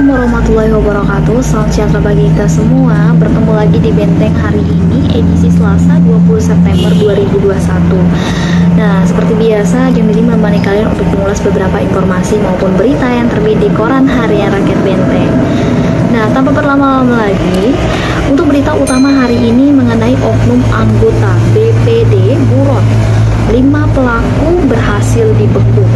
Assalamualaikum warahmatullahi wabarakatuh. Selamat siang bagi kita semua. Bertemu lagi di Benteng hari ini, edisi Selasa 20 September 2021. Nah, seperti biasa, jam ini menemani kalian untuk mengulas beberapa informasi maupun berita yang terbit di koran harian rakyat Benteng. Nah, tanpa berlama-lama lagi, untuk berita utama hari ini mengenai oknum anggota BPD buron. 5 pelaku berhasil dibekuk.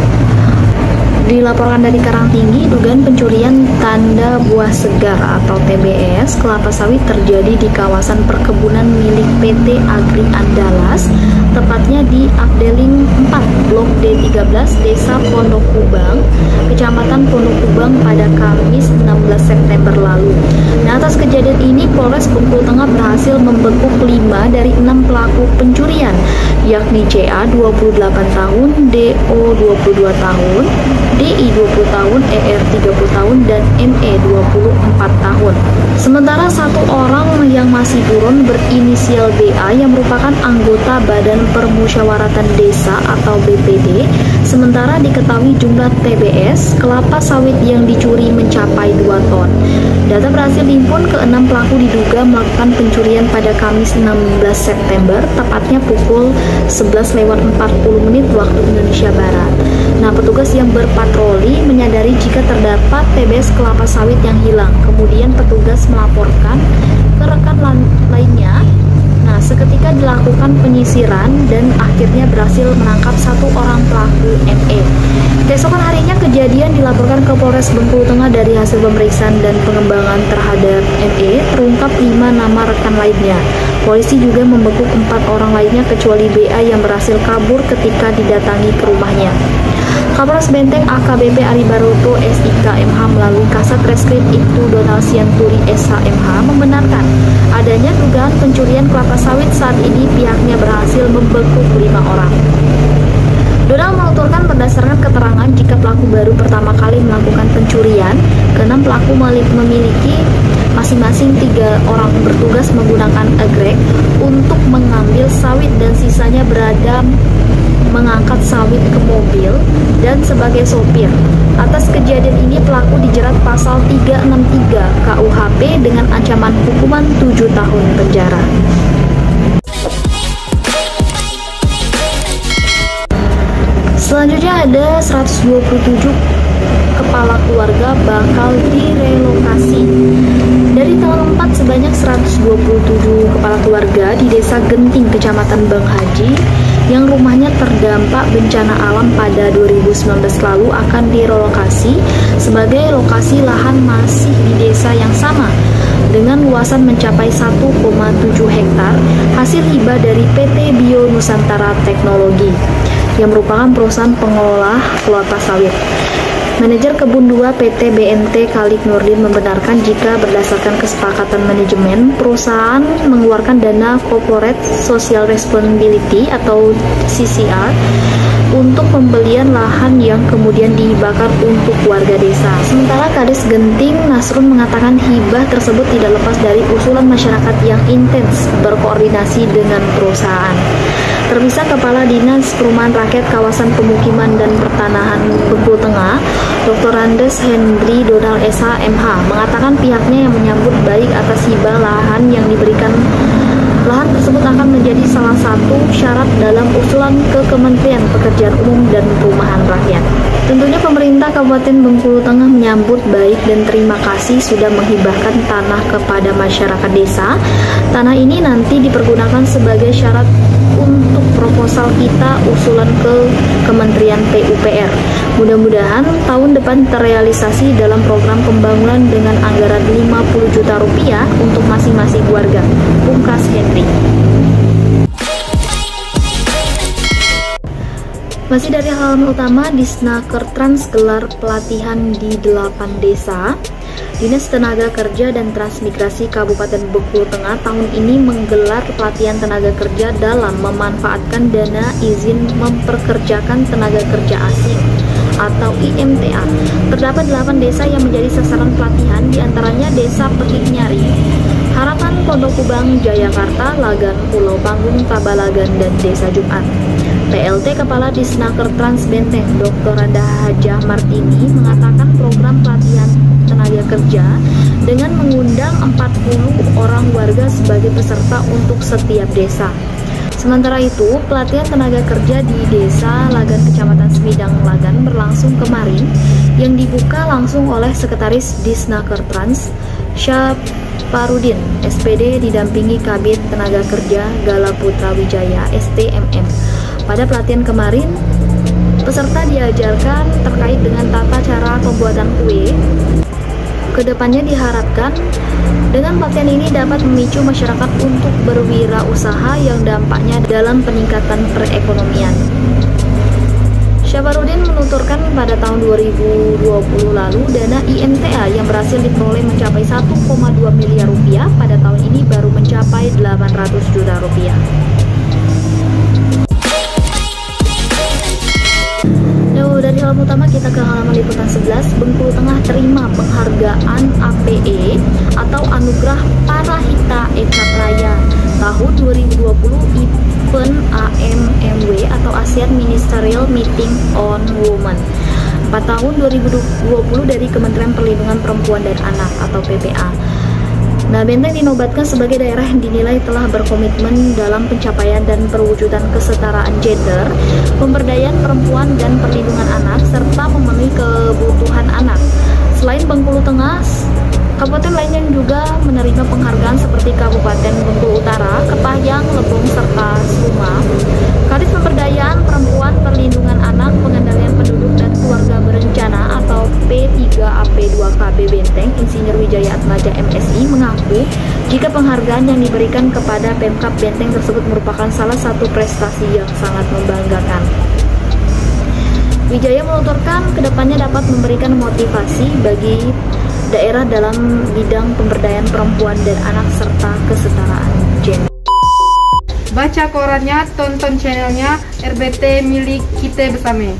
Dilaporkan dari Karangtinggi, dugaan pencurian tanda buah segar atau TBS kelapa sawit terjadi di kawasan perkebunan milik PT Agri Andalas, tepatnya di Afdeling 4, Blok D13, Desa Pondok Kubang, Kecamatan Pondok Kubang pada Kamis 16 September lalu. Nah, atas kejadian ini, Polres Bengkulu Tengah berhasil membekuk 5 dari 6 pelaku pencurian, yakni CA 28 tahun, DO 22 tahun, DI 20 tahun, ER 30 tahun, dan ME 24 tahun. Sementara satu orang yang masih buron berinisial BA yang merupakan anggota Badan Permusyawaratan Desa atau BPD, sementara diketahui jumlah TBS kelapa sawit yang dicuri mencapai 2 ton. Data berhasil dihimpun ke-6 pelaku diduga melakukan pencurian pada Kamis 16 September, tepatnya pukul 11:40 waktu Indonesia Barat. Nah, petugas yang berpatroli menyadari jika terdapat TBS kelapa sawit yang hilang. Kemudian petugas melaporkan ke rekan lainnya. Nah, seketika dilakukan penyisiran dan akhirnya berhasil menangkap satu orang pelaku ME. Keesokan harinya kejadian dilaporkan ke Polres Bengkulu Tengah. Dari hasil pemeriksaan dan pengembangan terhadap ME, terungkap 5 nama rekan lainnya. Polisi juga membekuk 4 orang lainnya kecuali BA yang berhasil kabur ketika didatangi ke rumahnya. Kapolres Benteng AKBP Ari Baroto SIK MH melalui Kasat Reskrim Ibtu Donald Sianturi SHMH membenarkan adanya dugaan pencurian kelapa sawit. Saat ini pihaknya berhasil membekuk 5 orang. Donald menuturkan berdasarkan keterangan jika pelaku baru pertama kali melakukan pencurian, ke-6 pelaku memiliki masing-masing 3 orang bertugas menggunakan egrek untuk mengambil sawit dan sisanya berada mengangkat sawit ke mobil dan sebagai sopir. Atas kejadian ini pelaku dijerat pasal 363 KUHP dengan ancaman hukuman 7 tahun penjara. Selanjutnya ada 127 kepala keluarga bakal direlokasi. Dari tahun 4 sebanyak 127 kepala keluarga di Desa Genting, Kecamatan Bang Haji yang rumahnya terdampak bencana alam pada 2019 lalu akan direlokasi sebagai lokasi lahan masih di desa yang sama dengan luasan mencapai 1,7 hektar hasil hibah dari PT Bio Nusantara Teknologi yang merupakan perusahaan pengelola kelapa sawit. Manajer Kebun 2 PT BNT Kalik Nurdin membenarkan jika berdasarkan kesepakatan manajemen, perusahaan mengeluarkan dana Corporate Social Responsibility atau CSR untuk pembelian lahan yang kemudian dihibahkan untuk warga desa. Sementara Kades Genting Nasrun mengatakan hibah tersebut tidak lepas dari usulan masyarakat yang intens berkoordinasi dengan perusahaan. Terpisah Kepala Dinas Perumahan Rakyat Kawasan Pemukiman dan Pertanahan Bengkulu Tengah, Dr. Andes Hendri Donald SHMH mengatakan pihaknya yang menyambut baik atas hibah lahan yang diberikan. Lahan tersebut akan menjadi salah satu syarat dalam usulan ke Kementerian Pekerjaan Umum dan Perumahan Rakyat. Tentunya pemerintah Kabupaten Bengkulu Tengah menyambut baik dan terima kasih sudah menghibahkan tanah kepada masyarakat desa. Tanah ini nanti dipergunakan sebagai syarat untuk proposal kita usulan ke Kementerian PUPR. Mudah-mudahan tahun depan terrealisasi dalam program pembangunan dengan anggaran 50 juta rupiah untuk masing-masing warga. Pungkas Henry. Masih dari halaman utama, Disnaker Trans gelar pelatihan di 8 desa. Dinas Tenaga Kerja dan Transmigrasi Kabupaten Bengkulu Tengah tahun ini menggelar pelatihan tenaga kerja dalam memanfaatkan dana izin memperkerjakan tenaga kerja asing atau IMTA. Terdapat 8 desa yang menjadi sasaran pelatihan, diantaranya Desa Pekik Nyari, Harapan Pondok Kubang, Jayakarta, Lagan, Pulau Panggung, Tabalagan, dan Desa Jumat. PLT Kepala Disnaker Trans Benteng, Dr. Randa Hajah Martini, mengatakan program pelatihan tenaga kerja dengan mengundang 40 orang warga sebagai peserta untuk setiap desa. Sementara itu, pelatihan tenaga kerja di Desa Lagan, Kecamatan Semidang, Lagan berlangsung kemarin yang dibuka langsung oleh Sekretaris Disnaker Trans, Syaparudin, SPD, didampingi Kabid Tenaga Kerja Gala Putra Wijaya, STMM. Pada pelatihan kemarin, peserta diajarkan terkait dengan tata cara pembuatan kue. Kedepannya diharapkan dengan pelatihan ini dapat memicu masyarakat untuk berwirausaha yang dampaknya dalam peningkatan perekonomian. Syaparudin menuturkan pada tahun 2020 lalu dana IMTA yang berhasil diperoleh mencapai 1,2 miliar rupiah, pada tahun ini baru mencapai 800 juta rupiah. Dari halaman utama kita ke halaman liputan 11. Bengkulu Tengah terima penghargaan APE atau Anugerah Parahita Ekat Raya tahun 2020 Event AMMW atau ASEAN Ministerial Meeting on Women. 4 tahun 2020 dari Kementerian Perlindungan Perempuan dan Anak atau PPA. Nah, Benteng dinobatkan sebagai daerah yang dinilai telah berkomitmen dalam pencapaian dan perwujudan kesetaraan gender, pemberdayaan perempuan dan perlindungan anak, serta memenuhi kebutuhan anak. Selain Bengkulu Tengah, kabupaten lainnya juga menerima penghargaan seperti Kabupaten Bengkulu Utara, Kepahyang, Lebong, serta Suma. Kadis Pemberdayaan Perempuan, Perlindungan Anak, Pengendalian Penduduk dan Keluarga Berencana atau P3AP2KB Benteng, Insinyur Wijaya Atmaja MSI, mengaku jika penghargaan yang diberikan kepada Pemkab Benteng tersebut merupakan salah satu prestasi yang sangat membanggakan. Wijaya menuturkan kedepannya dapat memberikan motivasi bagi daerah dalam bidang pemberdayaan perempuan dan anak serta kesetaraan gender. Baca korannya, tonton channelnya RBT milik kita bersama.